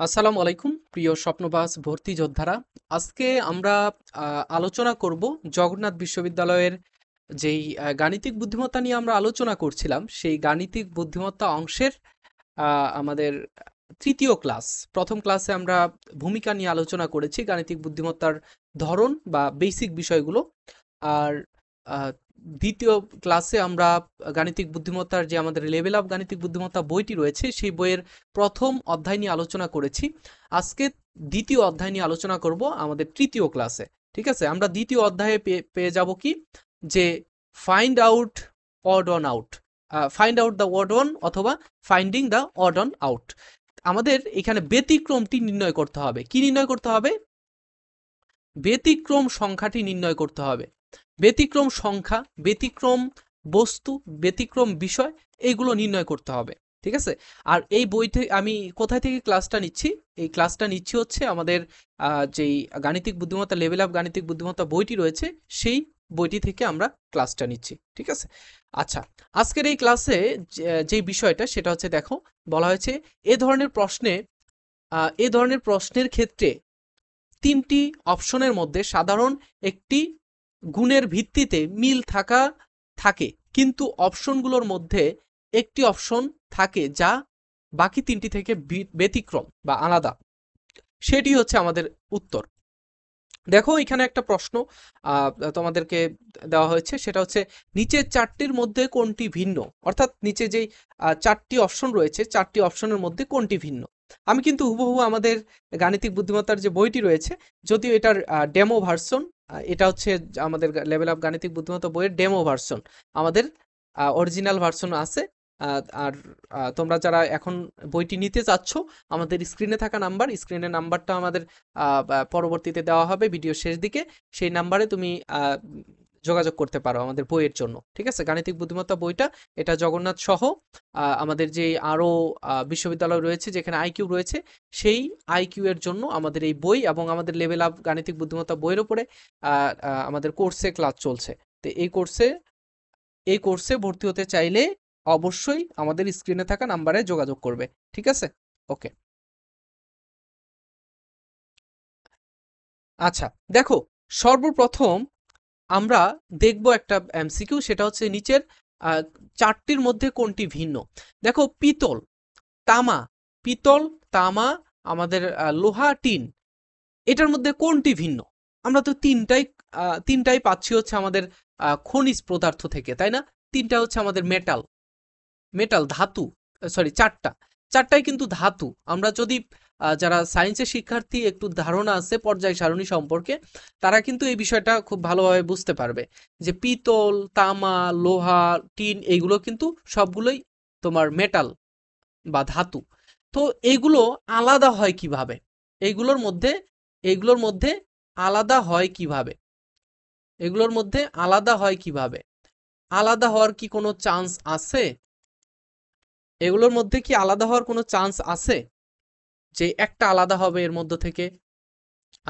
আসসালামু আলাইকুম প্রিয় স্বপ্নবাস ভর্তি যোদ্ধারা। আজকে আমরা আলোচনা করব জগন্নাথ বিশ্ববিদ্যালয়ের যেই গাণিতিক বুদ্ধিমত্তা নিয়ে আমরা আলোচনা করছিলাম, সেই গাণিতিক বুদ্ধিমত্তা অংশের আমাদের তৃতীয় ক্লাস। প্রথম ক্লাসে আমরা ভূমিকা নিয়ে আলোচনা করেছি, গাণিতিক বুদ্ধিমত্তার ধরন বা বেসিক বিষয়গুলো। আর আহ, দ্বিতীয় ক্লাসে আমরা গাণিতিক বুদ্ধিমত্তার যে আমাদের লেভেল অফ গাণিতিক বুদ্ধিমত্তা বইটি রয়েছে, সেই বইয়ের প্রথম অধ্যায় নিয়ে আলোচনা করেছি। আজকে দ্বিতীয় অধ্যায় নিয়ে আলোচনা করব আমাদের তৃতীয় ক্লাসে। ঠিক আছে, আমরা দ্বিতীয় অধ্যায়ে পেয়ে যাব কি, যে find out odd one out, find out the odd one অথবা finding the odd one out. আমাদের এখানে ব্যতিক্রমটি নির্ণয় করতে হবে। কি নির্ণয় করতে হবে? ব্যতিক্রম সংখ্যাটি নির্ণয় করতে হবে। ব্যতিক্রম সংখ্যা, ব্যতিক্রম বস্তু, ব্যতিক্রম বিষয়, এইগুলো নির্ণয় করতে হবে। ঠিক আছে। আর এই বইতে আমি কোথায় থেকে ক্লাসটা নিচ্ছি? এই ক্লাসটা নিচ্ছি হচ্ছে আমাদের যেই গাণিতিক বুদ্ধিমত্তা লেভেল অফ গাণিতিক বুদ্ধিমত্তা বইটি রয়েছে, সেই বইটি থেকে আমরা ক্লাসটা নিচ্ছি। ঠিক আছে। আচ্ছা, আজকের এই ক্লাসে যে বিষয়টা সেটা হচ্ছে, দেখো, বলা হয়েছে এ ধরনের প্রশ্নের ক্ষেত্রে তিনটি অপশনের মধ্যে সাধারণ একটি গুণের ভিত্তিতে মিল থাকে, কিন্তু অপশনগুলোর মধ্যে একটি অপশন থাকে যা বাকি তিনটি থেকে ব্যতিক্রম বা আলাদা। সেটি হচ্ছে আমাদের উত্তর। দেখো, এখানে একটা প্রশ্ন তোমাদেরকে দেওয়া হয়েছে, সেটা হচ্ছে নিচের চারটির মধ্যে কোনটি ভিন্ন। অর্থাৎ নিচে যেই চারটি অপশন রয়েছে, চারটি অপশনের মধ্যে কোনটি ভিন্ন। আমি কিন্তু হুবহু আমাদের গাণিতিক বুদ্ধিমত্তার যে বইটি রয়েছে, যদিও এটার ডেমো ভার্সন, এটা হচ্ছে আমাদের লেভেল অফ গাণিতিক বুদ্ধিমত্তা বইয়ের ডেমো ভার্সন। আমাদের অরিজিনাল ভার্সন আছে। আর তোমরা যারা এখন বইটি নিতে চাচ্ছ, আমাদের স্ক্রিনে থাকা স্ক্রিনের নাম্বারটা আমাদের পরবর্তীতে দেওয়া হবে ভিডিও শেষ দিকে। সেই নাম্বারে তুমি যোগাযোগ করতে পারো আমাদের বইয়ের জন্য। ঠিক আছে, গাণিতিক বুদ্ধিমত্তা বইটা, এটা জগন্নাথ সহ আমাদের যে আরো বিশ্ববিদ্যালয় রয়েছে যেখানে আইকিউ রয়েছে, সেই আইকিউ এর জন্য আমাদের এই বই এবং আমাদের লেভেল অফ গাণিতিক বুদ্ধিমত্তা বইয়ের উপরে আমাদের কোর্সে ক্লাস চলছে। তো এই কোর্সে ভর্তি হতে চাইলে অবশ্যই আমাদের স্ক্রিনে থাকা নাম্বারে যোগাযোগ করবে। ঠিক আছে, ওকে। আচ্ছা, দেখো, সর্বপ্রথম আমরা দেখব একটা এমসিকিউ, সেটা হচ্ছে নিচের আহ, চারটির মধ্যে কোনটি ভিন্ন। দেখো, তামা পিতল, তামা, আমাদের লোহা, টিন, এটার মধ্যে কোনটি ভিন্ন? আমরা তো তিনটাই পাচ্ছি হচ্ছে আমাদের খনিজ পদার্থ থেকে, তাই না? তিনটা হচ্ছে আমাদের মেটাল, ধাতু। সরি, চারটাই কিন্তু ধাতু। আমরা যদি যারা সায়েন্সের শিক্ষার্থী, একটু ধারণা আছে পর্যায় সারণী সম্পর্কে, তারা কিন্তু এই বিষয়টা খুব ভালোভাবে বুঝতে পারবে যে পিতল, তামা, লোহা, টিন, এইগুলো কিন্তু সবগুলোই তোমার মেটাল বা ধাতু। তো এইগুলো আলাদা হয় কিভাবে? এইগুলোর মধ্যে এইগুলোর মধ্যে আলাদা হয় কিভাবে? এগুলোর মধ্যে আলাদা হয় কিভাবে? আলাদা হওয়ার কি কোনো চান্স আছে? এগুলোর মধ্যে কি আলাদা হওয়ার কোনো চান্স আছে যে একটা আলাদা হবে এর মধ্য থেকে?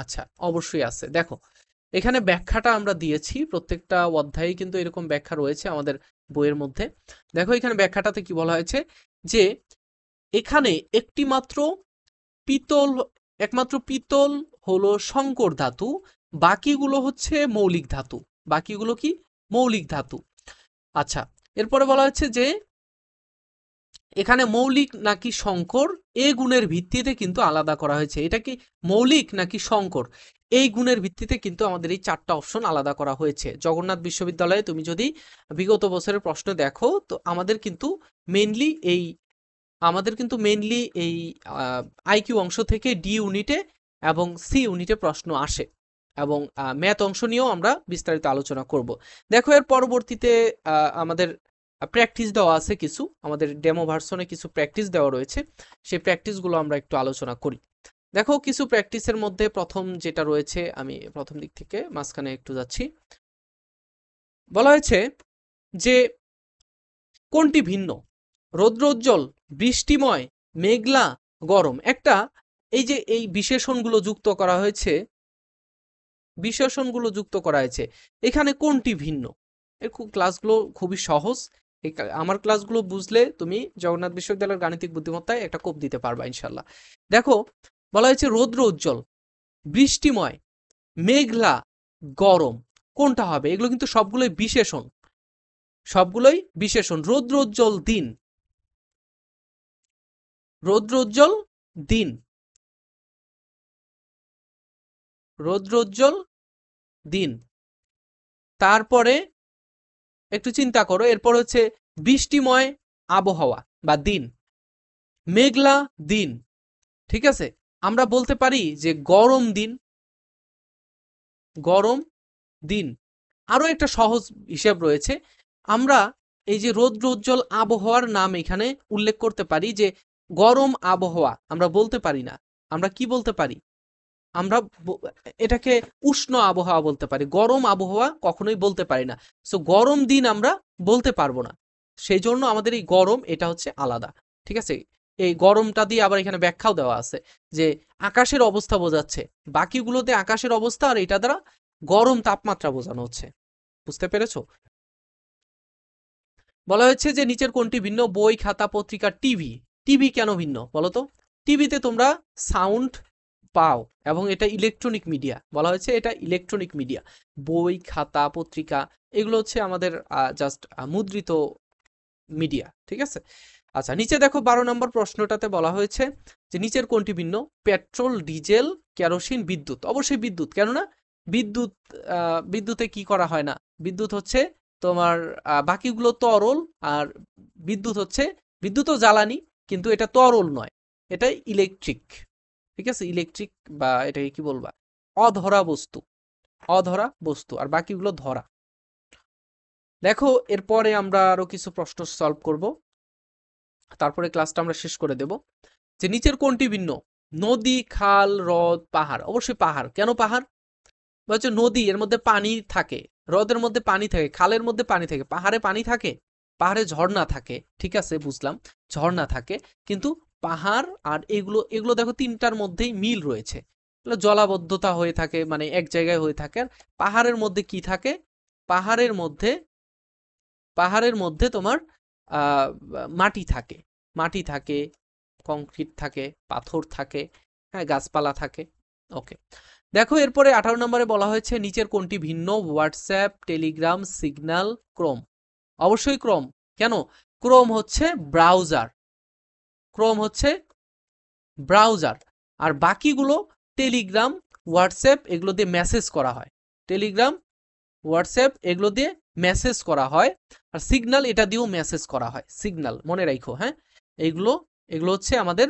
আচ্ছা, অবশ্যই আছে। দেখো, এখানে ব্যাখ্যাটা আমরা দিয়েছি, প্রত্যেকটা অধ্যায়ে কিন্তু এরকম ব্যাখ্যা রয়েছে আমাদের বইয়ের মধ্যে। দেখো, এখানে ব্যাখ্যাটাতে কি বলা হয়েছে, যে এখানে পিতল একমাত্র পিতল হলো সংকর ধাতু, বাকিগুলো হচ্ছে মৌলিক ধাতু। বাকিগুলো কি? মৌলিক ধাতু। আচ্ছা, এরপরে বলা হচ্ছে যে এখানে মৌলিক নাকি সংকর, এ গুণের ভিত্তিতে কিন্তু আলাদা করা হয়েছে। এটা কি মৌলিক নাকি সংকর, এই গুণের ভিত্তিতে কিন্তু আমাদের এই চারটা অপশন আলাদা করা হয়েছে। জগন্নাথ বিশ্ববিদ্যালয়ে তুমি যদি বিগত বছরের প্রশ্ন দেখো, তো আমাদের কিন্তু মেইনলি এই আইকিউ অংশ থেকে ডি ইউনিটে এবং সি ইউনিটে প্রশ্ন আসে, এবং ম্যাথ অংশ নিয়েও আমরা বিস্তারিত আলোচনা করব। দেখো, এর পরবর্তীতে আমাদের প্র্যাকটিস দেওয়া আছে কিছু, আমাদের ডেমো ভার্সনে কিছু প্র্যাকটিস দেওয়া রয়েছে, সেই প্র্যাকটিসগুলো আমরা একটু আলোচনা করি। দেখো, কিছু প্র্যাকটিসের মধ্যে প্রথম যেটা রয়েছে, আমি প্রথম দিক থেকে মাঝখানে একটু যাচ্ছি। বলা হয়েছে যে কোনটি ভিন্ন? রৌদ্রোজ্জ্বল, বৃষ্টিময়, মেঘলা, গরম। এই বিশেষণগুলো যুক্ত করা হয়েছে, এখানে কোনটি ভিন্ন? ক্লাসগুলো খুবই সহজ, আমার ক্লাসগুলো বুঝলে তুমি জগন্নাথ বিশ্ববিদ্যালয়ের গাণিতিক বুদ্ধিমত্তায় একটা কোপ দিতে পারবা ইনশাল্লাহ। দেখো বলা হয়েছে রৌদ্র উজ্জ্বল, বৃষ্টিময়, মেঘলা, গরম, কোনটা হবে? এগুলো কিন্তু সবগুলোই বিশেষণ, সবগুলোই বিশেষণ। রৌদ্রোজ্জ্বল দিন, রৌদ্রোজ্জ্বল দিন, রৌদ্রোজ্জ্বল দিন। তারপরে একটু চিন্তা করো, এরপর হচ্ছে বৃষ্টিময় আবহাওয়া বা দিন, মেঘলা দিন। ঠিক আছে, আমরা বলতে পারি যে গরম দিন, গরম দিন। আরো একটা সহজ হিসাব রয়েছে, আমরা এই যে রৌদ্রোজ্জ্বল আবহাওয়ার নাম এখানে উল্লেখ করতে পারি যে গরম আবহাওয়া আমরা বলতে পারি না, আমরা কি বলতে পারি? আমরা এটাকে উষ্ণ আবহাওয়া বলতে পারি, গরম আবহাওয়া কখনোই বলতে পারি না। সো গরম দিন আমরা বলতে পারবো না, সেই জন্য আমাদের এই গরম এটা হচ্ছে আলাদা। ঠিক আছে, এই গরমটা দিয়ে আবার এখানে ব্যাখ্যাও দেওয়া আছে যে আকাশের অবস্থা বোঝাচ্ছে, বাকিগুলোতে আকাশের অবস্থা, আর এটা দ্বারা গরম তাপমাত্রা বোঝানো হচ্ছে। বুঝতে পেরেছো? বলা হয়েছে যে নিচের কোনটি ভিন্ন? বই, খাতা, পত্রিকা, টিভি। টিভি কেন ভিন্ন বলতো? টিভিতে তোমরা সাউন্ড পাও এবং এটা ইলেকট্রনিক মিডিয়া, বলা হয়েছে এটা ইলেকট্রনিক মিডিয়া। বই, খাতা, পত্রিকা এগুলো হচ্ছে আমাদের জাস্ট মুদ্রিত মিডিয়া। ঠিক আছে, আচ্ছা নিচে দেখো 12 নম্বর প্রশ্নটাতে বলা হয়েছে যে নিচের কোনটি ভিন্ন? পেট্রোল, ডিজেল, কেরোসিন, বিদ্যুৎ। অবশ্যই বিদ্যুৎ, কেননা বিদ্যুৎ, বিদ্যুতে কি করা হয় না? বিদ্যুৎ হচ্ছে তোমার বাকিগুলো তরল, আর বিদ্যুৎ হচ্ছে, বিদ্যুৎও জ্বালানি কিন্তু এটা তরল নয়, এটা ইলেকট্রিক। ঠিক আছে, ইলেকট্রিক বা এটাকে কি বলবা, অধরা বস্তু, অধরা বস্তু, আর বাকিগুলো ধরা। দেখো এরপরে আমরা আরো কিছু প্রশ্ন সলভ করব, তারপরে ক্লাসটা আমরা শেষ করে দেব। যে নিচের কোনটি ভিন্ন? নদী, খাল, হ্রদ, পাহাড়। অবশ্যই পাহাড়। কেন পাহাড়? বলছে নদী এর মধ্যে পানি থাকে, হ্রদের মধ্যে পানি থাকে, খালের মধ্যে পানি থাকে, পাহাড়ে পানি থাকে? পাহাড়ে ঝর্ণা থাকে, ঠিক আছে বুঝলাম, ঝর্ণা থাকে, কিন্তু পাহাড় আর এগুলো এগুলো দেখো তিনটার মধ্যেই মিল রয়েছে, জলাবদ্ধতা হয়ে থাকে, মানে এক জায়গায় হয়ে থাকে। আর পাহাড়ের মধ্যে কি থাকে? পাহাড়ের মধ্যে, পাহাড়ের মধ্যে তোমার মাটি থাকে, মাটি থাকে, কংক্রিট থাকে, পাথর থাকে, হ্যাঁ গাছপালা থাকে। ওকে, দেখো এরপরে 18 নম্বরে বলা হয়েছে নিচের কোনটি ভিন্ন? WhatsApp, Telegram, signal, Chrome. অবশ্যই ক্রোম। কেন? ক্রোম হচ্ছে ব্রাউজার, ক্রোম হচ্ছে ব্রাউজার, আর বাকিগুলো টেলিগ্রাম, হোয়াটসঅ্যাপ এগুলো দিয়ে মেসেজ করা হয়, টেলিগ্রাম, হোয়াটসঅ্যাপ এগুলো দিয়ে মেসেজ করা হয়, আর সিগন্যাল এটা দিয়েও মেসেজ করা হয়, সিগন্যাল মনে রাখো। হ্যাঁ, এগুলো এগুলো হচ্ছে আমাদের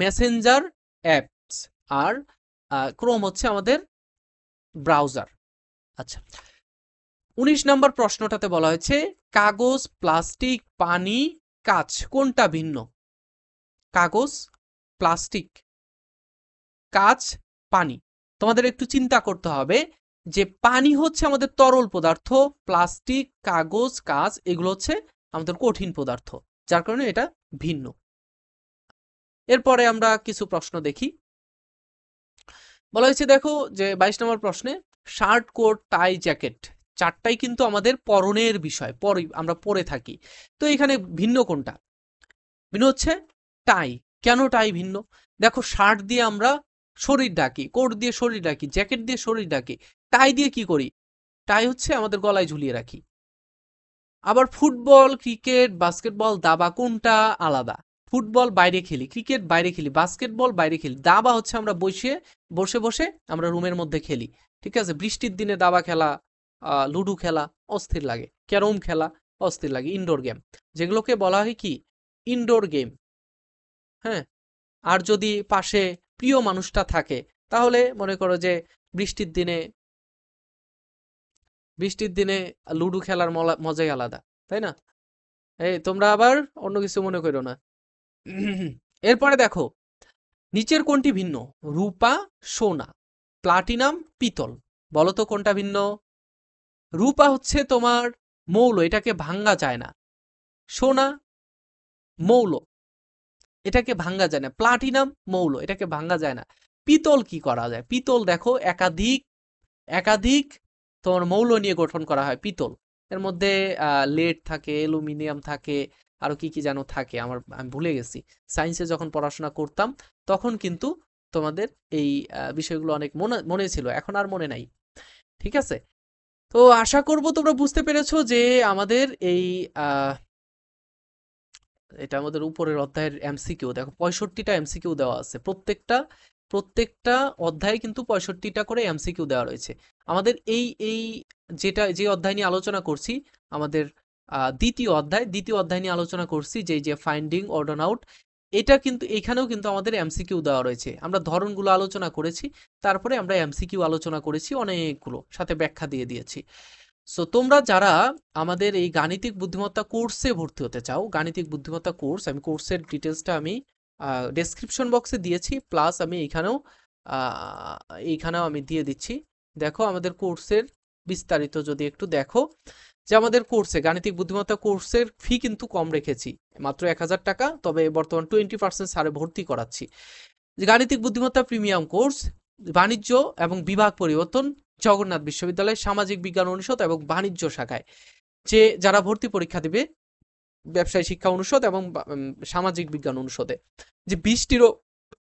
মেসেঞ্জার অ্যাপস, আর ক্রোম হচ্ছে আমাদের ব্রাউজার। আচ্ছা 19 নম্বর প্রশ্নটাতে বলা হয়েছে কাগজ, প্লাস্টিক, পানি, কাঁচ কোনটা ভিন্ন? কাগজ, প্লাস্টিক, কাঁচ, পানি। তোমাদের একটু চিন্তা করতে হবে যে পানি হচ্ছে আমাদের তরল পদার্থ, প্লাস্টিক, কাগজ, কাঁচ এগুলো হচ্ছে আমাদের কঠিন পদার্থ, যার কারণে এটা ভিন্ন। এরপরে আমরা কিছু প্রশ্ন দেখি। বলা হয়েছে দেখো যে 22 নম্বর প্রশ্নে শার্ট, কোট, টাই, জ্যাকেট চারটাই কিন্তু আমাদের পরনের বিষয়, আমরা পরে থাকি। তো এখানে ভিন্ন কোনটা? ভিন্ন হচ্ছে টাই। কেন টাই ভিন্ন? দেখো শার্ট দিয়ে আমরা শরীর ঢাকি, কোট দিয়ে শরীর ঢাকি, জ্যাকেট দিয়ে শরীর ঢাকি, টাই দিয়ে কি করি? টাই হচ্ছে আমাদের গলায় ঝুলিয়ে রাখি। আবার ফুটবল, ক্রিকেট, বাস্কেটবল, দাবা কোনটা আলাদা? ফুটবল বাইরে খেলি, ক্রিকেট বাইরে খেলি, বাস্কেটবল বাইরে খেলি, দাবা হচ্ছে আমরা বসে বসে বসে আমরা রুমের মধ্যে খেলি। ঠিক আছে, বৃষ্টির দিনে দাবা খেলা, লুডো খেলা অস্থির লাগে, ক্যারম খেলা অস্থির লাগে, ইনডোর গেম, যেগুলোকে বলা হয় কি ইনডোর গেম। হ্যাঁ, আর যদি পাশে প্রিয় মানুষটা থাকে তাহলে মনে করো যে বৃষ্টির দিনে, বৃষ্টির দিনে লুডো খেলার মজাই আলাদা, তাই না? এই তোমরা আবার অন্য কিছু মনে করো না। এরপরে দেখো নিচের কোনটি ভিন্ন? রূপা, সোনা, প্লাটিনাম, পিতল। বলো তো কোনটা ভিন্ন? রূপা হচ্ছে তোমার মৌল, এটাকে ভাঙ্গা যায় না। সোনা মৌল, এটাকে ভাঙ্গা যায় না। প্লাটিনাম মৌল, এটাকে ভাঙ্গা যায় না। পিতল কি করা যায়? পিতল দেখো একাধিক একাধিক তোমার মৌল নিয়ে গঠন করা হয় পিতল। এর মধ্যে লেড থাকে, অ্যালুমিনিয়াম থাকে, আরো কি কি যেন থাকে, আমি ভুলে গেছি। সায়েন্সে যখন পড়াশোনা করতাম তখন কিন্তু তোমাদের এই বিষয়গুলো অনেক মনে মনে ছিল, এখন আর মনে নাই। ঠিক আছে, তো আশা করব তোমরা বুঝতে পেরেছো যে আমাদের এই আহ, এটা আমাদের উপরের অধ্যায়ের এমসিকিউ। দেখো 65টা এমসিকিউ দেওয়া আছে, প্রত্যেকটা অধ্যায়ে কিন্তু 65টা করে এমসিকিউ দেওয়া রয়েছে। আমাদের এই যে অধ্যায় নিয়ে আলোচনা করছি, আমাদের দ্বিতীয় অধ্যায় নিয়ে আলোচনা করছি, যে ফাইন্ডিং অর্ডার আউট, এটা কিন্তু এখানেও কিন্তু আমাদের এমসিকিউ দেওয়া রয়েছে। আমরা ধরনগুলো আলোচনা করেছি, তারপরে আমরা এমসিকিউ আলোচনা করেছি অনেকগুলো, সাথে ব্যাখ্যা দিয়ে দিয়েছি। সো তোমরা যারা আমাদের এই গাণিতিক বুদ্ধিমত্তা কোর্সে ভর্তি হতে চাও, গাণিতিক বুদ্ধিমত্তা কোর্স, আমি কোর্সের ডিটেলসটা আমি ডেসক্রিপশন বক্সে দিয়েছি, প্লাস আমি এইখানেও আমি দিয়ে দিচ্ছি। দেখো আমাদের কোর্সের বিস্তারিত যদি একটু দেখো, যে আমাদের কোর্সে গাণিতিক বুদ্ধিমত্তা কোর্সের ফি কিন্তু কম রেখেছি, মাত্র 1000 টাকা, তবে বর্তমান 20% ছাড়ে ভর্তি করাচ্ছি। যে গাণিতিক বুদ্ধিমত্তা প্রিমিয়াম কোর্স, বাণিজ্য এবং বিভাগ পরিবর্তন, জগন্নাথ বিশ্ববিদ্যালয় সামাজিক বিজ্ঞান অনুষদ এবং বাণিজ্য শাখায় যে যারা ভর্তি পরীক্ষা দিবে, ব্যবসায় শিক্ষা অনুষদ এবং সামাজিক বিজ্ঞান অনুষদে, যে 20টিরও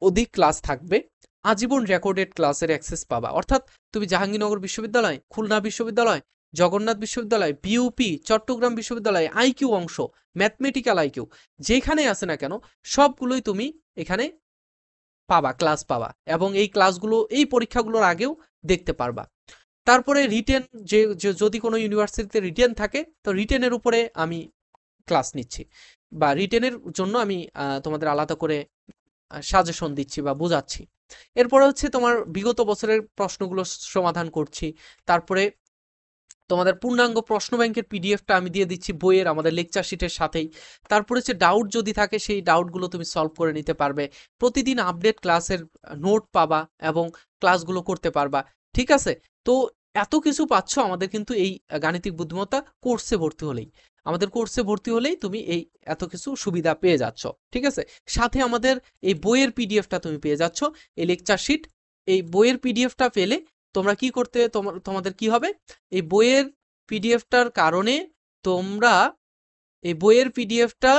অধিক ক্লাস থাকবে, আজীবন রেকর্ডেড ক্লাসের অ্যাক্সেস পাবা। অর্থাৎ তুমি জাহাঙ্গীরনগর বিশ্ববিদ্যালয়, খুলনা বিশ্ববিদ্যালয়, জগন্নাথ বিশ্ববিদ্যালয়, বিউপি, চট্টগ্রাম বিশ্ববিদ্যালয়, আইকিউ অংশ, ম্যাথমেটিক্যাল আইকিউ, যেখানে আছে না কেন সবগুলোই তুমি এখানে পাবা, ক্লাস পাবা, এবং এই ক্লাসগুলো এই পরীক্ষাগুলোর আগেও দেখতে পারবা। তারপরে রিটেন, যদি কোনো ইউনিভার্সিটিতে রিটেন থাকে, তো রিটেনের উপরে আমি ক্লাস নিচ্ছি, বা রিটেনের জন্য আমি তোমাদের আলাদা করে সাজেশন দিচ্ছি বা বোঝাচ্ছি। এরপরে হচ্ছে তোমার বিগত বছরের প্রশ্নগুলো সমাধান করছি। তারপরে তোমাদের পূর্ণাঙ্গ প্রশ্ন ব্যাংকের পিডিএফটা আমি দিয়ে দিচ্ছি বইয়ের আমাদের লেকচার শিটের সাথেই। তারপরে হচ্ছে ডাউট যদি থাকে, সেই ডাউটগুলো তুমি সলভ করে নিতে পারবে। প্রতিদিন আপডেট ক্লাসের নোট পাবা এবং ক্লাসগুলো করতে পারবা। ঠিক আছে, তো এত কিছু পাচ্ছ আমাদের কিন্তু এই গাণিতিক বুদ্ধিমত্তা কোর্সে ভর্তি হলেই। আমাদের কোর্সে ভর্তি হলেই তুমি এই এত কিছু সুবিধা পেয়ে যাচ্ছ। ঠিক আছে, সাথে আমাদের এই বইয়ের পিডিএফটা তুমি পেয়ে যাচ্ছ, এই লেকচার শিট। এই বইয়ের পিডিএফটা পেলে তোমরা কি করতে, তোমাদের কি হবে, এই বইয়ের পিডিএফটার কারণে তোমরা এই বইয়ের পিডিএফটা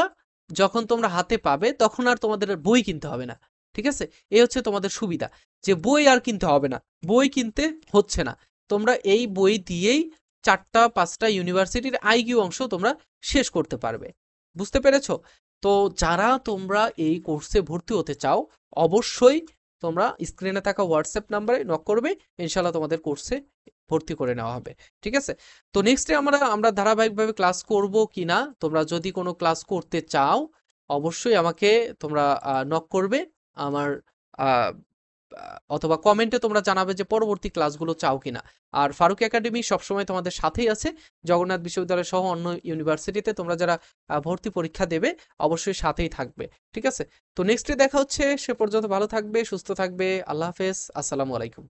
যখন তোমরা হাতে পাবে, তখন আর তোমাদের বই কিনতে হবে না। ঠিক আছে, এই হচ্ছে তোমাদের সুবিধা, যে বই আর কিনতে হবে না, বই কিনতে হচ্ছে না। তোমরা এই বই দিয়েই 4টা-5টা ইউনিভার্সিটির আইকিউ অংশ তোমরা শেষ করতে পারবে। বুঝতে পেরেছো? তো যারা তোমরা এই কোর্সে ভর্তি হতে চাও, অবশ্যই তোমরা স্ক্রিনে থাকা হোয়াটসঅ্যাপ নাম্বারে নক করবে, ইনশাল্লাহ তোমাদের কোর্সে ভর্তি করে নেওয়া হবে। ঠিক আছে, তো নেক্সটে আমরা ধারাবাহিকভাবে ক্লাস করব কিনা, তোমরা যদি কোনো ক্লাস করতে চাও অবশ্যই আমাকে তোমরা নক করবে আমার, অথবা কমেন্টে তোমরা জানাবে যে পরবর্তী ক্লাসগুলো চাও কিনা। আর ফারুক একাডেমি সবসময় তোমাদের সাথেই আছে, জগন্নাথ বিশ্ববিদ্যালয় সহ অন্য ইউনিভার্সিটিতে তোমরা যারা ভর্তি পরীক্ষা দেবে অবশ্যই সাথেই থাকবে। ঠিক আছে, তো নেক্সটে দেখা হচ্ছে, সে পর্যন্ত ভালো থাকবে, সুস্থ থাকবে, আল্লাহ হাফেজ, আসসালামু আলাইকুম।